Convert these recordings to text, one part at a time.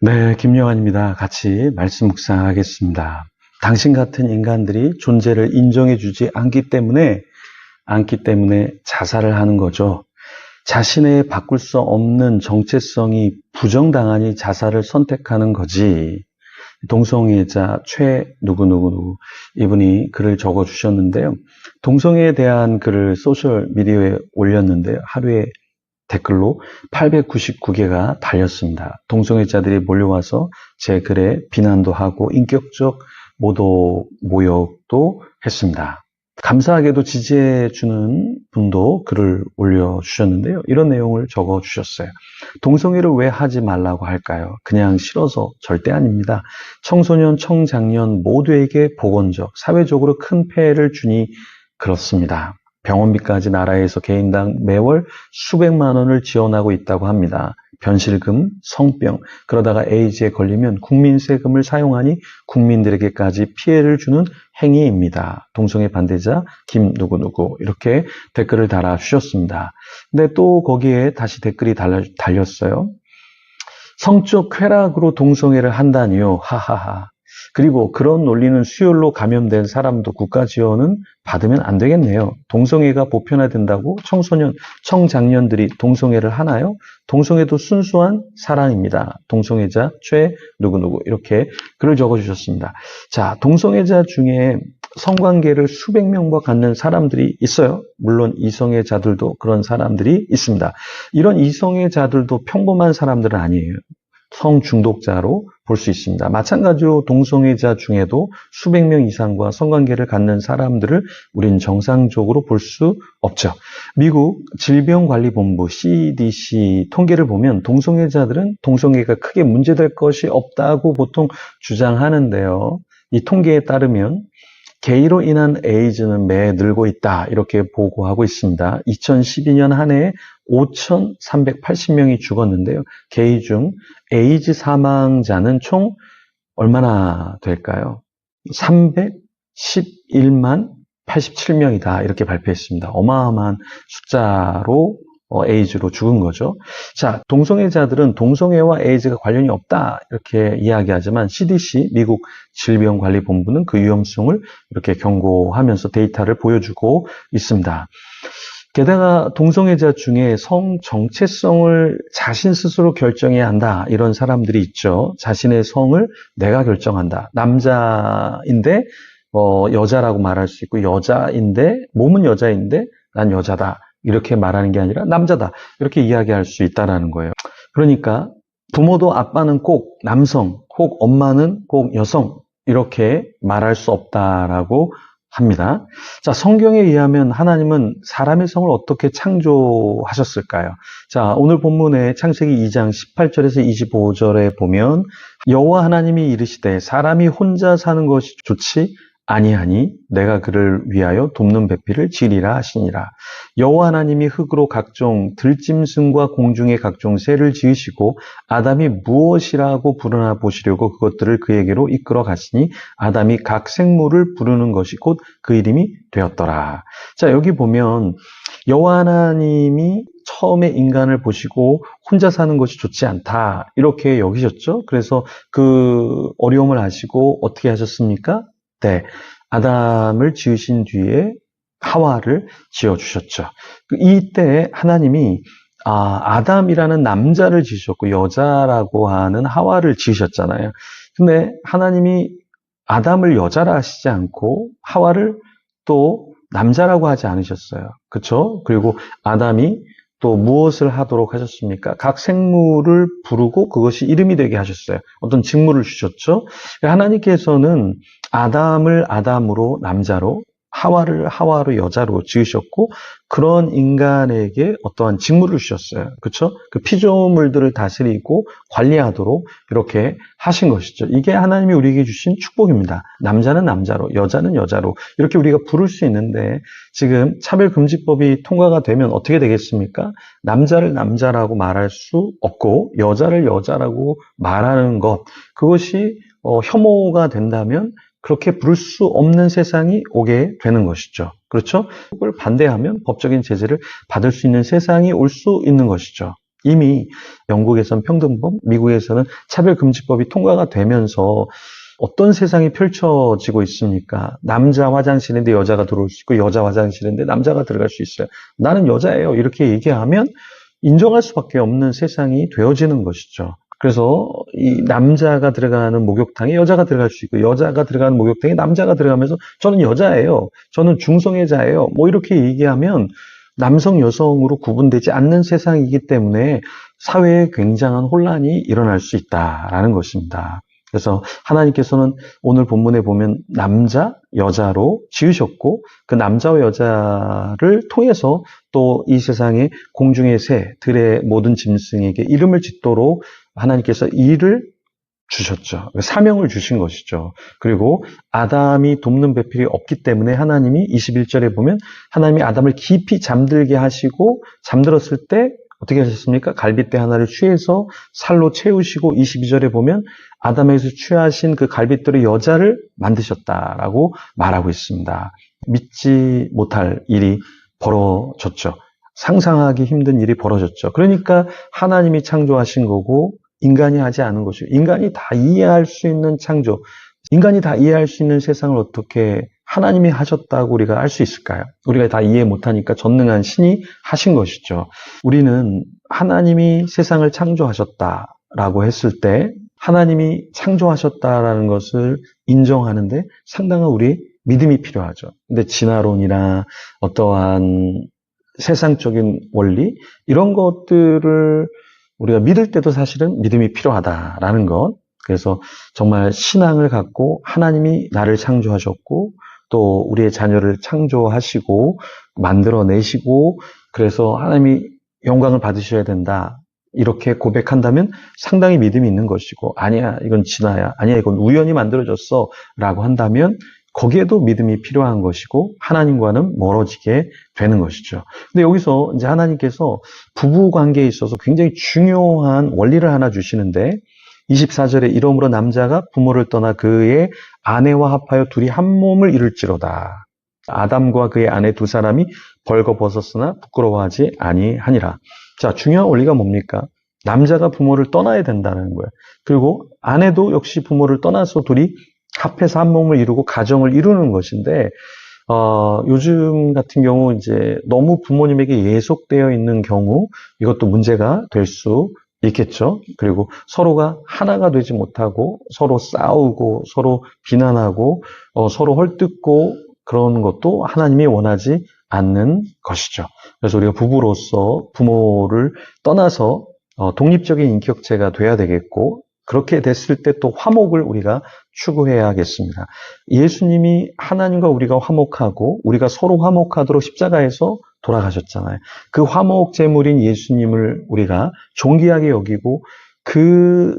네, 김요한입니다. 같이 말씀 묵상하겠습니다. 당신 같은 인간들이 존재를 인정해주지 않기 때문에 자살을 하는 거죠. 자신의 바꿀 수 없는 정체성이 부정당하니 자살을 선택하는 거지. 동성애자 최 누구누구 이분이 글을 적어주셨는데요. 동성애에 대한 글을 소셜미디어에 올렸는데요. 하루에 댓글로 899개가 달렸습니다. 동성애자들이 몰려와서 제 글에 비난도 하고 인격적 모욕도 했습니다. 감사하게도 지지해주는 분도 글을 올려주셨는데요. 이런 내용을 적어주셨어요. 동성애를 왜 하지 말라고 할까요? 그냥 싫어서 절대 아닙니다. 청소년, 청장년 모두에게 보건적, 사회적으로 큰 폐해를 주니 그렇습니다. 병원비까지 나라에서 개인당 매월 수백만 원을 지원하고 있다고 합니다. 변실금, 성병, 그러다가 에이즈에 걸리면 국민 세금을 사용하니 국민들에게까지 피해를 주는 행위입니다. 동성애 반대자 김 누구누구 이렇게 댓글을 달아주셨습니다. 근데 또 거기에 다시 댓글이 달렸어요. 성적 쾌락으로 동성애를 한다니요. 하하하. 그리고 그런 논리는 수혈로 감염된 사람도 국가 지원은 받으면 안 되겠네요. 동성애가 보편화된다고 청소년, 청장년들이 동성애를 하나요? 동성애도 순수한 사랑입니다. 동성애자 최 누구누구 이렇게 글을 적어주셨습니다. 자, 동성애자 중에 성관계를 수백 명과 갖는 사람들이 있어요. 물론 이성애자들도 그런 사람들이 있습니다. 이런 이성애자들도 평범한 사람들은 아니에요. 성중독자로 볼 수 있습니다. 마찬가지로 동성애자 중에도 수백 명 이상과 성관계를 갖는 사람들을 우린 정상적으로 볼 수 없죠. 미국 질병관리본부 CDC 통계를 보면 동성애자들은 동성애가 크게 문제될 것이 없다고 보통 주장하는데요. 이 통계에 따르면 게이로 인한 에이즈는 매 늘고 있다 이렇게 보고하고 있습니다. 2012년 한 해에 5,380명이 죽었는데요. 게이 중 에이즈 사망자는 총 얼마나 될까요? 311만 87명이다 이렇게 발표했습니다. 어마어마한 숫자로 에이즈로 죽은 거죠. 자, 동성애자들은 동성애와 에이즈가 관련이 없다 이렇게 이야기하지만 CDC 미국 질병관리본부는 그 위험성을 이렇게 경고하면서 데이터를 보여주고 있습니다. 게다가 동성애자 중에 성 정체성을 자신 스스로 결정해야 한다 이런 사람들이 있죠. 자신의 성을 내가 결정한다. 남자인데 여자라고 말할 수 있고 여자인데 몸은 여자인데 난 여자다. 이렇게 말하는 게 아니라 남자다. 이렇게 이야기할 수 있다는 거예요. 그러니까 부모도 아빠는 꼭 남성, 혹 엄마는 꼭 여성 이렇게 말할 수 없다라고 합니다. 자, 성경에 의하면 하나님은 사람의 성을 어떻게 창조하셨을까요? 자, 오늘 본문의 창세기 2장 18절에서 25절에 보면 여호와 하나님이 이르시되 사람이 혼자 사는 것이 좋지 아니하니 내가 그를 위하여 돕는 배필을 지으리라 하시니라. 여호와 하나님이 흙으로 각종 들짐승과 공중의 각종 새를 지으시고 아담이 무엇이라고 부르나 보시려고 그것들을 그에게로 이끌어 가시니 아담이 각 생물을 부르는 것이 곧 그 이름이 되었더라. 자, 여기 보면 여호와 하나님이 처음에 인간을 보시고 혼자 사는 것이 좋지 않다 이렇게 여기셨죠. 그래서 그 어려움을 아시고 어떻게 하셨습니까? 네, 아담을 지으신 뒤에 하와를 지어주셨죠. 이때 하나님이 아담이라는 남자를 지으셨고 여자라고 하는 하와를 지으셨잖아요. 근데 하나님이 아담을 여자라 하시지 않고 하와를 또 남자라고 하지 않으셨어요. 그렇죠? 그리고 아담이 또 무엇을 하도록 하셨습니까? 각 생물을 부르고 그것이 이름이 되게 하셨어요. 어떤 직무를 주셨죠. 하나님께서는 아담을 아담으로 남자로 하와를 하와로 여자로 지으셨고 그런 인간에게 어떠한 직무를 주셨어요. 그렇죠? 그 피조물들을 다스리고 관리하도록 이렇게 하신 것이죠. 이게 하나님이 우리에게 주신 축복입니다. 남자는 남자로, 여자는 여자로 이렇게 우리가 부를 수 있는데 지금 차별금지법이 통과가 되면 어떻게 되겠습니까? 남자를 남자라고 말할 수 없고 여자를 여자라고 말하는 것 그것이 혐오가 된다면 그렇게 부를 수 없는 세상이 오게 되는 것이죠. 그렇죠? 그걸 반대하면 법적인 제재를 받을 수 있는 세상이 올 수 있는 것이죠. 이미 영국에서는 평등법, 미국에서는 차별금지법이 통과가 되면서 어떤 세상이 펼쳐지고 있습니까? 남자 화장실인데 여자가 들어올 수 있고 여자 화장실인데 남자가 들어갈 수 있어요. 나는 여자예요. 이렇게 얘기하면 인정할 수밖에 없는 세상이 되어지는 것이죠. 그래서 이 남자가 들어가는 목욕탕에 여자가 들어갈 수 있고 여자가 들어가는 목욕탕에 남자가 들어가면서 저는 여자예요. 저는 중성애자예요. 뭐 이렇게 얘기하면 남성, 여성으로 구분되지 않는 세상이기 때문에 사회에 굉장한 혼란이 일어날 수 있다라는 것입니다. 그래서 하나님께서는 오늘 본문에 보면 남자, 여자로 지으셨고 그 남자와 여자를 통해서 또 이 세상의 공중의 새, 들의 모든 짐승에게 이름을 짓도록 하나님께서 일을 주셨죠. 사명을 주신 것이죠. 그리고 아담이 돕는 배필이 없기 때문에 하나님이 21절에 보면 하나님이 아담을 깊이 잠들게 하시고 잠들었을 때 어떻게 하셨습니까? 갈빗대 하나를 취해서 살로 채우시고 22절에 보면 아담에서 취하신 그 갈빗대로 여자를 만드셨다라고 말하고 있습니다. 믿지 못할 일이 벌어졌죠. 상상하기 힘든 일이 벌어졌죠. 그러니까 하나님이 창조하신 거고 인간이 하지 않은 것이고 인간이 다 이해할 수 있는 창조, 인간이 다 이해할 수 있는 세상을 어떻게 하나님이 하셨다고 우리가 알 수 있을까요? 우리가 다 이해 못하니까 전능한 신이 하신 것이죠. 우리는 하나님이 세상을 창조하셨다라고 했을 때 하나님이 창조하셨다라는 것을 인정하는데 상당한 우리 믿음이 필요하죠. 근데 진화론이나 어떠한 세상적인 원리 이런 것들을 우리가 믿을 때도 사실은 믿음이 필요하다라는 것. 그래서 정말 신앙을 갖고 하나님이 나를 창조하셨고 또 우리의 자녀를 창조하시고 만들어내시고 그래서 하나님이 영광을 받으셔야 된다. 이렇게 고백한다면 상당히 믿음이 있는 것이고 아니야 이건 진화야. 아니야 이건 우연히 만들어졌어 라고 한다면 거기에도 믿음이 필요한 것이고 하나님과는 멀어지게 되는 것이죠. 근데 여기서 이제 하나님께서 부부 관계에 있어서 굉장히 중요한 원리를 하나 주시는데 24절에 이러므로 남자가 부모를 떠나 그의 아내와 합하여 둘이 한 몸을 이룰지로다. 아담과 그의 아내 두 사람이 벌거벗었으나 부끄러워하지 아니하니라. 자, 중요한 원리가 뭡니까? 남자가 부모를 떠나야 된다는 거예요. 그리고 아내도 역시 부모를 떠나서 둘이 합해서 한 몸을 이루고 가정을 이루는 것인데 요즘 같은 경우 이제 너무 부모님에게 예속되어 있는 경우 이것도 문제가 될 수 있겠죠. 그리고 서로가 하나가 되지 못하고 서로 싸우고 서로 비난하고 서로 헐뜯고 그런 것도 하나님이 원하지 않는 것이죠. 그래서 우리가 부부로서 부모를 떠나서 독립적인 인격체가 돼야 되겠고 그렇게 됐을 때 또 화목을 우리가 추구해야겠습니다. 예수님이 하나님과 우리가 화목하고 우리가 서로 화목하도록 십자가에서 돌아가셨잖아요. 그 화목 제물인 예수님을 우리가 존귀하게 여기고 그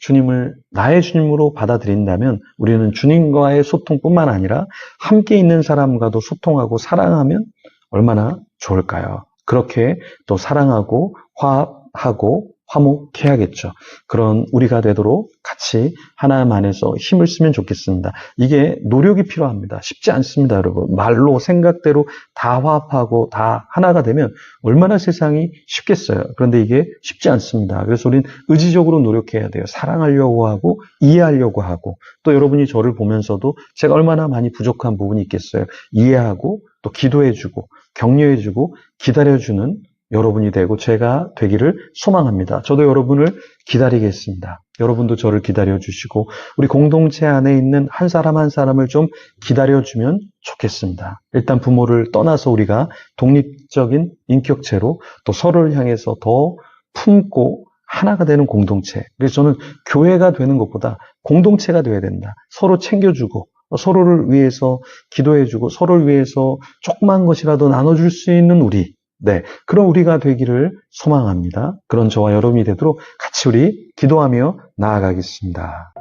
주님을 나의 주님으로 받아들인다면 우리는 주님과의 소통뿐만 아니라 함께 있는 사람과도 소통하고 사랑하면 얼마나 좋을까요? 그렇게 또 사랑하고 화합하고 화목해야겠죠. 그런 우리가 되도록 같이 하나님 안에서 힘을 쓰면 좋겠습니다. 이게 노력이 필요합니다. 쉽지 않습니다, 여러분. 말로 생각대로 다 화합하고 다 하나가 되면 얼마나 세상이 쉽겠어요. 그런데 이게 쉽지 않습니다. 그래서 우리는 의지적으로 노력해야 돼요. 사랑하려고 하고 이해하려고 하고 또 여러분이 저를 보면서도 제가 얼마나 많이 부족한 부분이 있겠어요. 이해하고 또 기도해주고 격려해주고 기다려주는 여러분이 되고 제가 되기를 소망합니다. 저도 여러분을 기다리겠습니다. 여러분도 저를 기다려주시고 우리 공동체 안에 있는 한 사람 한 사람을 좀 기다려주면 좋겠습니다. 일단 부모를 떠나서 우리가 독립적인 인격체로 또 서로를 향해서 더 품고 하나가 되는 공동체. 그래서 저는 교회가 되는 것보다 공동체가 되어야 된다. 서로 챙겨주고 서로를 위해서 기도해주고 서로를 위해서 조그만 것이라도 나눠줄 수 있는 우리. 네, 그런 우리가 되기를 소망합니다. 그런 저와 여러분이 되도록 같이 우리 기도하며 나아가겠습니다.